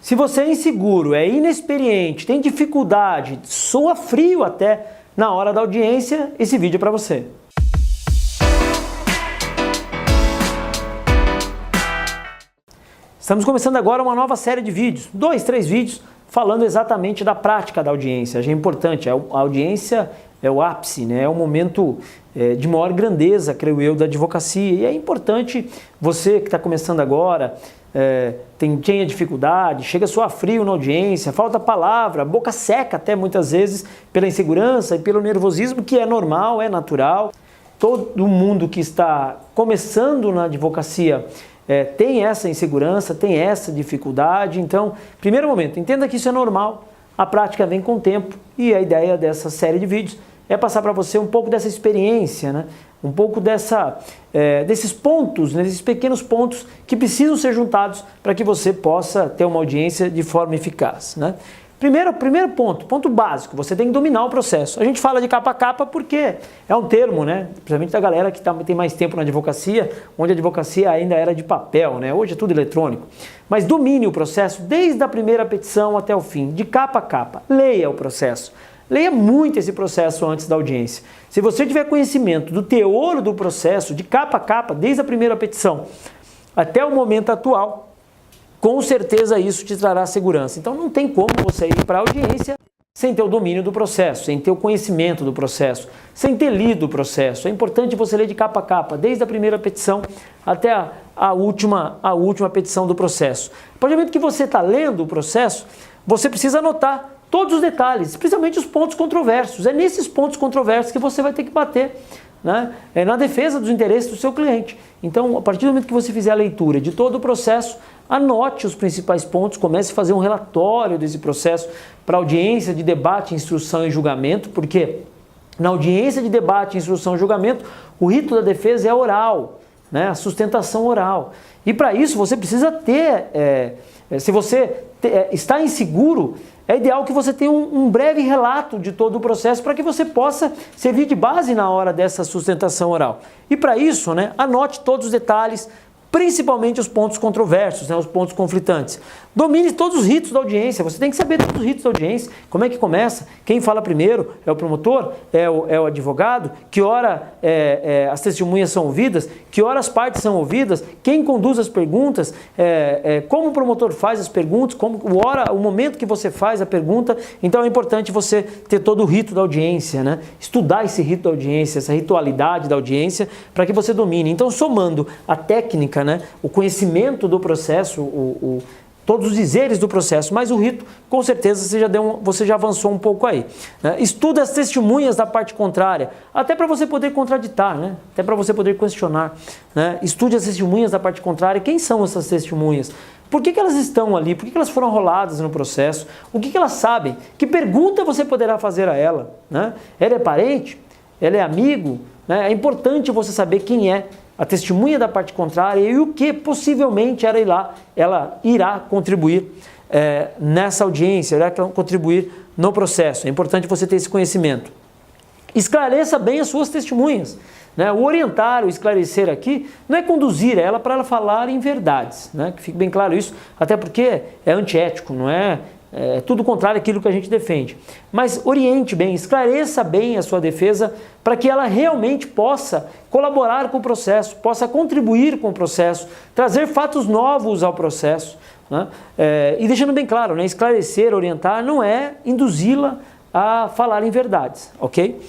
Se você é inseguro, é inexperiente, tem dificuldade, soa frio até na hora da audiência, esse vídeo é para você. Estamos começando agora uma nova série de vídeos, 2, 3 vídeos, falando exatamente da prática da audiência. É importante, a audiência é o ápice, né? É o momento de maior grandeza, creio eu, da advocacia. E é importante você que está começando agora, tenha dificuldade, chega a suar frio na audiência, falta palavra, boca seca até muitas vezes pela insegurança e pelo nervosismo, que é normal, é natural. Todo mundo que está começando na advocacia tem essa insegurança, tem essa dificuldade. Então, primeiro momento, entenda que isso é normal, a prática vem com o tempo e a ideia dessa série de vídeos é passar para você um pouco dessa experiência, né? Um pouco desses pontos, esses pequenos pontos que precisam ser juntados para que você possa ter uma audiência de forma eficaz, né? Primeiro ponto básico, você tem que dominar o processo. A gente fala de capa a capa porque é um termo, né? Principalmente da galera que tem mais tempo na advocacia, onde a advocacia ainda era de papel, né? Hoje é tudo eletrônico. Mas domine o processo desde a primeira petição até o fim, de capa a capa. Leia o processo. Leia muito esse processo antes da audiência. Se você tiver conhecimento do teor do processo, de capa a capa, desde a primeira petição até o momento atual, com certeza isso te trará segurança. Então não tem como você ir para a audiência sem ter o domínio do processo, sem ter o conhecimento do processo, sem ter lido o processo. É importante você ler de capa a capa, desde a primeira petição até a última petição do processo. A partir do momento que você está lendo o processo, você precisa anotar todos os detalhes, principalmente os pontos controversos. É nesses pontos controversos que você vai ter que bater, né? Na defesa dos interesses do seu cliente. Então, a partir do momento que você fizer a leitura de todo o processo, anote os principais pontos, comece a fazer um relatório desse processo para audiência de debate, instrução e julgamento, porque na audiência de debate, instrução e julgamento, o rito da defesa é oral, né? A sustentação oral. E para isso você precisa ter, se você está inseguro, é ideal que você tenha um breve relato de todo o processo para que você possa servir de base na hora dessa sustentação oral. E para isso, né, anote todos os detalhes, principalmente os pontos controversos, né, os pontos conflitantes. Domine todos os ritos da audiência, você tem que saber todos os ritos da audiência, como é que começa, quem fala primeiro, é o promotor, é o advogado, que hora as testemunhas são ouvidas, que hora as partes são ouvidas, quem conduz as perguntas, como o promotor faz as perguntas, o momento que você faz a pergunta. Então é importante você ter todo o rito da audiência, né? Estudar esse rito da audiência, essa ritualidade da audiência, para que você domine. Então, somando a técnica, né, o conhecimento do processo, todos os dizeres do processo, mas o rito, com certeza você já avançou um pouco aí, né? Estuda as testemunhas da parte contrária, até para você poder contraditar, né? Até para você poder questionar, né? Estude as testemunhas da parte contrária. Quem são essas testemunhas? Por que elas estão ali? Por que elas foram roladas no processo? O que elas sabem? Que pergunta você poderá fazer a ela, né? Ela é parente? Ela é amigo? Né? É importante você saber quem é a testemunha da parte contrária e o que possivelmente ela irá contribuir nessa audiência, irá contribuir no processo. É importante você ter esse conhecimento. Esclareça bem as suas testemunhas, né? O orientar, o esclarecer aqui, não é conduzir ela para ela falar em verdades, né? Que fique bem claro isso, até porque é antiético, não é? É tudo contrário àquilo que a gente defende. Mas oriente bem, esclareça bem a sua defesa para que ela realmente possa colaborar com o processo, possa contribuir com o processo, trazer fatos novos ao processo, né? E deixando bem claro, né? Esclarecer, orientar não é induzi-la a falar em verdades, ok?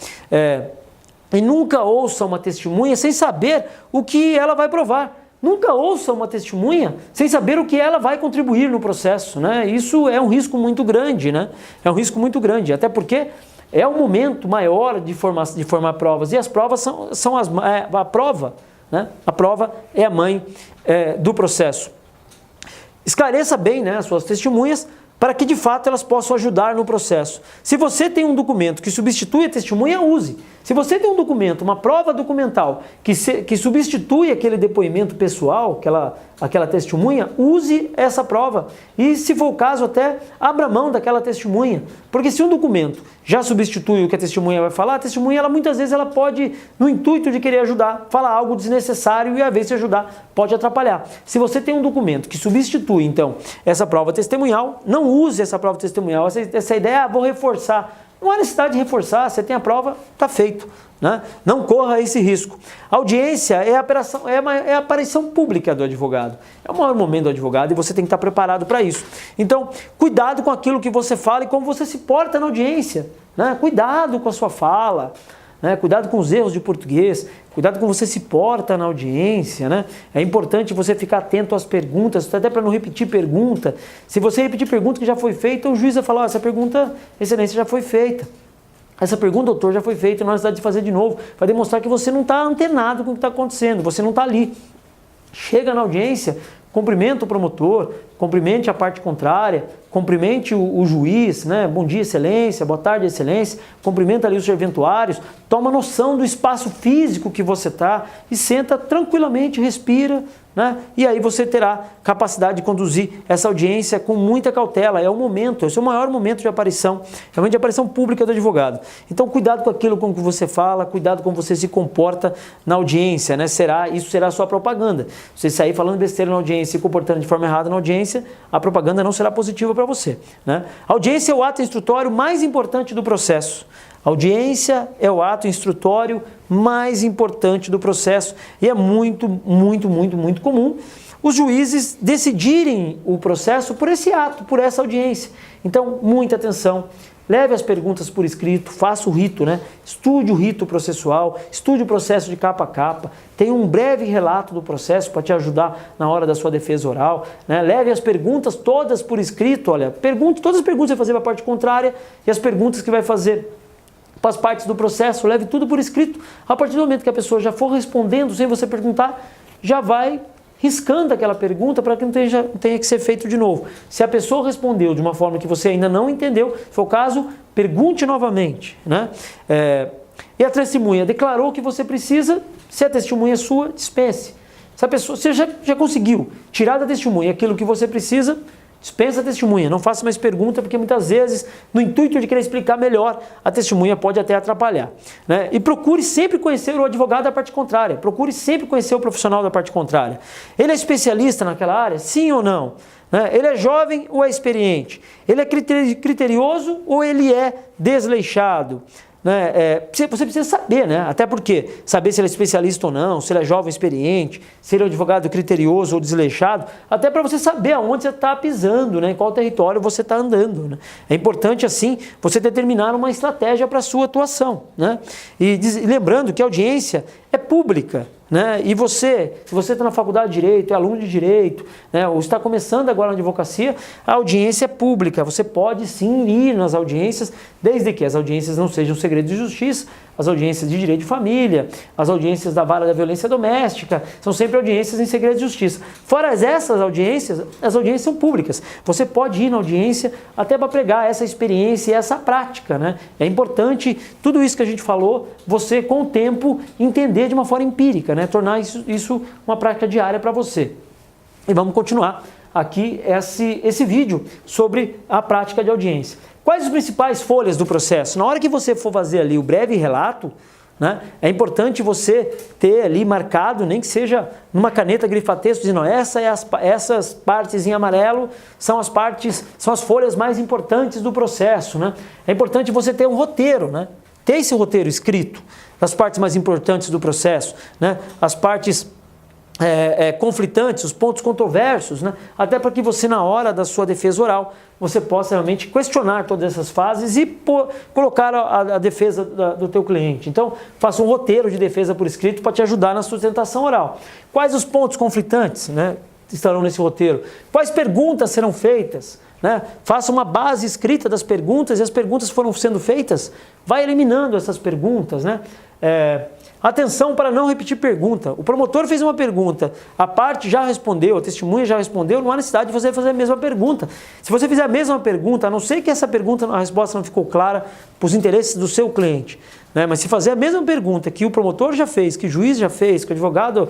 E nunca ouça uma testemunha sem saber o que ela vai provar. Nunca ouça uma testemunha sem saber o que ela vai contribuir no processo, né? Isso é um risco muito grande, né? É um risco muito grande, até porque é o momento maior de formar provas, e as provas são a prova, né? A prova é a mãe do processo. Esclareça bem, né, as suas testemunhas para que de fato elas possam ajudar no processo. Se você tem um documento que substitui a testemunha, use. Se você tem um documento, uma prova documental que substitui aquele depoimento pessoal, aquela testemunha, use essa prova. E, se for o caso, até abra mão daquela testemunha. Porque se um documento já substitui o que a testemunha vai falar, a testemunha, muitas vezes, ela pode, no intuito de querer ajudar, falar algo desnecessário e, às vezes, se ajudar, pode atrapalhar. Se você tem um documento que substitui, então, essa prova testemunhal, não use essa prova testemunhal. Essa ideia, vou reforçar. Não há necessidade de reforçar, você tem a prova, está feito. Né? Não corra esse risco. A audiência é a aparição pública do advogado. É o maior momento do advogado e você tem que estar preparado para isso. Então, cuidado com aquilo que você fala e como você se porta na audiência. Né? Cuidado com a sua fala. Né? Cuidado com os erros de português. Cuidado com você se porta na audiência, né? É importante você ficar atento às perguntas, até para não repetir pergunta. Se você repetir pergunta que já foi feita, o juiz vai falar, essa pergunta, excelência, já foi feita. Essa pergunta, doutor, já foi feita, não há necessidade de fazer de novo. Vai demonstrar que você não está antenado com o que está acontecendo, você não está ali. Chega na audiência, cumprimenta o promotor, cumprimente a parte contrária, cumprimente o juiz, né? Bom dia, excelência, boa tarde, excelência, cumprimenta ali os serventuários, toma noção do espaço físico que você está e senta tranquilamente, respira, né? E aí você terá capacidade de conduzir essa audiência com muita cautela. É o momento, esse é o maior momento de aparição, realmente de aparição pública do advogado. Então, cuidado com aquilo com que você fala, cuidado com como você se comporta na audiência, né? Isso será a sua propaganda. Você sair falando besteira na audiência e se comportando de forma errada na audiência, a propaganda não será positiva para você, né? A audiência é o ato instrutório mais importante do processo. A audiência é o ato instrutório mais importante do processo e é muito comum os juízes decidirem o processo por esse ato, por essa audiência. Então, muita atenção. Leve as perguntas por escrito, faça o rito, né? Estude o rito processual, estude o processo de capa a capa, tenha um breve relato do processo para te ajudar na hora da sua defesa oral, né? Leve as perguntas todas por escrito, olha, pergunte todas as perguntas que vai fazer para a parte contrária e as perguntas que vai fazer para as partes do processo, leve tudo por escrito. A partir do momento que a pessoa já for respondendo sem você perguntar, já vai riscando aquela pergunta para que não tenha que ser feito de novo. Se a pessoa respondeu de uma forma que você ainda não entendeu, se for o caso, pergunte novamente, né? E a testemunha declarou que você precisa, se a testemunha é sua, dispense. Se a pessoa, você já conseguiu tirar da testemunha aquilo que você precisa, dispensa a testemunha, não faça mais pergunta, porque muitas vezes, no intuito de querer explicar melhor, a testemunha pode até atrapalhar, né? E procure sempre conhecer o advogado da parte contrária, procure sempre conhecer o profissional da parte contrária. Ele é especialista naquela área? Sim ou não? Né? Ele é jovem ou é experiente? Ele é criterioso ou ele é desleixado? Né? Você precisa saber, né? Até porque saber se ele é especialista ou não, se ele é jovem, experiente, se ele é um advogado criterioso ou desleixado, até para você saber aonde você está pisando, né? Em qual território você está andando, né? É importante, assim, você determinar uma estratégia para a sua atuação, né? E lembrando que a audiência é pública, né? E se você está na faculdade de Direito, é aluno de Direito, né? Ou está começando agora na advocacia, a audiência é pública. Você pode sim ir nas audiências, desde que as audiências não sejam segredo de justiça, as audiências de direito de família, as audiências da vara da violência doméstica, são sempre audiências em segredo de justiça. Fora essas audiências, as audiências são públicas. Você pode ir na audiência até para pregar essa experiência e essa prática, né? É importante, tudo isso que a gente falou, você com o tempo entender de uma forma empírica, né? Tornar isso uma prática diária para você. E vamos continuar aqui esse vídeo sobre a prática de audiência. Quais as principais folhas do processo? Na hora que você for fazer ali o breve relato, né, é importante você ter ali marcado, nem que seja numa caneta grifa-texto, dizendo essas partes em amarelo são as folhas mais importantes do processo, né? É importante você ter um roteiro, né? Ter esse roteiro escrito das partes mais importantes do processo, né? As partes conflitantes, os pontos controversos, né? Até para que você, na hora da sua defesa oral, você possa realmente questionar todas essas fases e colocar a defesa do teu cliente. Então, faça um roteiro de defesa por escrito para te ajudar na sustentação oral. Quais os pontos conflitantes, né, estarão nesse roteiro? Quais perguntas serão feitas? Né? Faça uma base escrita das perguntas e as perguntas foram sendo feitas, vai eliminando essas perguntas, né? Atenção para não repetir pergunta. O promotor fez uma pergunta, a parte já respondeu, a testemunha já respondeu, não há necessidade de você fazer a mesma pergunta. Se você fizer a mesma pergunta, a não ser que essa pergunta, a resposta não ficou clara para os interesses do seu cliente, né? Mas se fazer a mesma pergunta que o promotor já fez, que o juiz já fez, que o advogado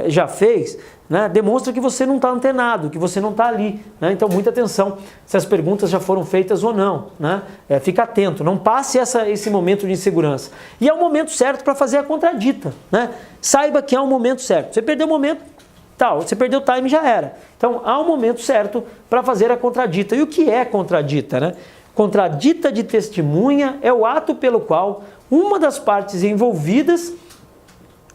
já fez, né? Demonstra que você não está antenado, que você não está ali, né? Então muita atenção se as perguntas já foram feitas ou não, né? Fica atento, não passe esse momento de insegurança. E é o momento certo para fazer a contradita, né? Saiba que é o momento certo. Você perdeu o momento, tal, você perdeu o time, já era. Então há um momento certo para fazer a contradita. E o que é contradita, né? Contradita de testemunha é o ato pelo qual uma das partes envolvidas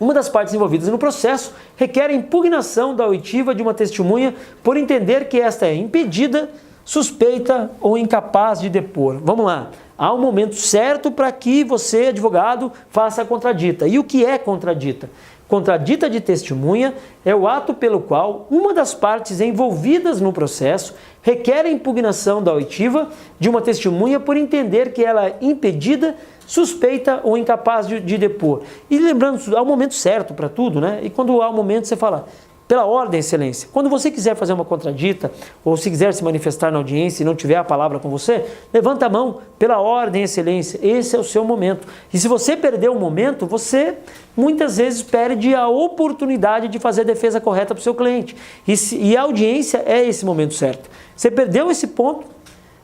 no processo requer a impugnação da oitiva de uma testemunha por entender que esta é impedida, suspeita ou incapaz de depor. Vamos lá. Há um momento certo para que você, advogado, faça a contradita. E o que é contradita? Contradita de testemunha é o ato pelo qual uma das partes envolvidas no processo requer a impugnação da oitiva de uma testemunha por entender que ela é impedida, suspeita ou incapaz de depor. E lembrando, há um momento certo para tudo, né? E quando há um momento você fala, pela ordem, excelência, quando você quiser fazer uma contradita ou se quiser se manifestar na audiência e não tiver a palavra com você, levanta a mão, pela ordem, excelência, esse é o seu momento. E se você perder o momento, você muitas vezes perde a oportunidade de fazer a defesa correta para o seu cliente. E a audiência é esse momento certo. Você perdeu esse ponto,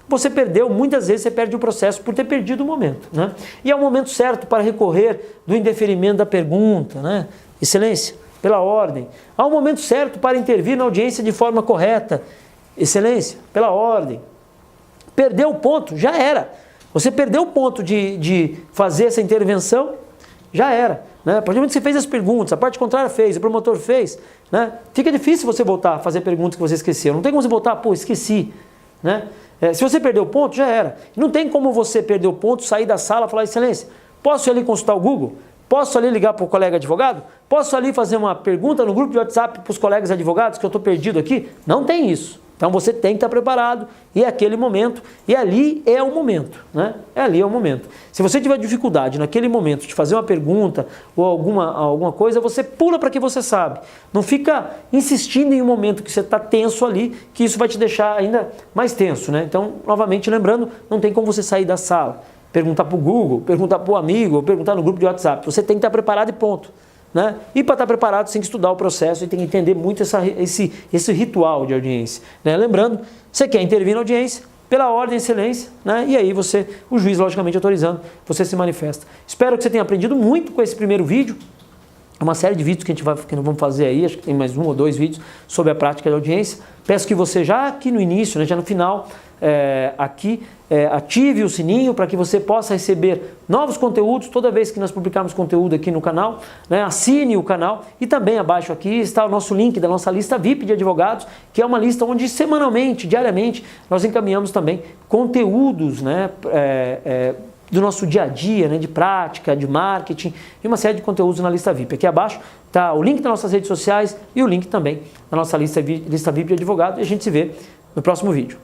você perdeu, muitas vezes você perde o processo por ter perdido o momento, né? E é o momento certo para recorrer do indeferimento da pergunta, né? Excelência, pela ordem. Há um momento certo para intervir na audiência de forma correta. Excelência, pela ordem. Perdeu o ponto, já era. Você perdeu o ponto de fazer essa intervenção, já era, né? A partir do momento que você fez as perguntas, a parte contrária fez, o promotor fez, né? Fica difícil você voltar a fazer perguntas que você esqueceu. Não tem como você voltar, pô, esqueci, né? Se você perdeu o ponto, já era. Não tem como você perder o ponto, sair da sala e falar, excelência, posso ir ali consultar o Google? Posso ali ligar para o colega advogado? Posso ali fazer uma pergunta no grupo de WhatsApp para os colegas advogados que eu estou perdido aqui? Não tem isso. Então você tem que estar preparado e é aquele momento, e ali é o momento, né? Ali é o momento. Se você tiver dificuldade naquele momento de fazer uma pergunta ou alguma coisa, você pula para que você sabe. Não fica insistindo em um momento que você está tenso ali, que isso vai te deixar ainda mais tenso, né? Então, novamente lembrando, não tem como você sair da sala, perguntar para o Google, perguntar para o amigo, ou perguntar no grupo de WhatsApp. Você tem que estar preparado e ponto. Né? E para estar preparado, você tem que estudar o processo e tem que entender muito esse ritual de audiência. Né? Lembrando, você quer intervir na audiência, pela ordem, excelência, né? E aí o juiz, logicamente autorizando, você se manifesta. Espero que você tenha aprendido muito com esse primeiro vídeo. É uma série de vídeos que nós vamos fazer aí, acho que tem mais 1 ou 2 vídeos sobre a prática de audiência. Peço que você já aqui no início, né, já no final, ative o sininho para que você possa receber novos conteúdos toda vez que nós publicarmos conteúdo aqui no canal, né? Assine o canal e também abaixo aqui está o nosso link da nossa lista VIP de advogados, que é uma lista onde semanalmente, diariamente, nós encaminhamos também conteúdos, né, do nosso dia a dia, né, de prática, de marketing e uma série de conteúdos na lista VIP. Aqui abaixo está o link das nossas redes sociais e o link também da nossa lista VIP de advogados e a gente se vê no próximo vídeo.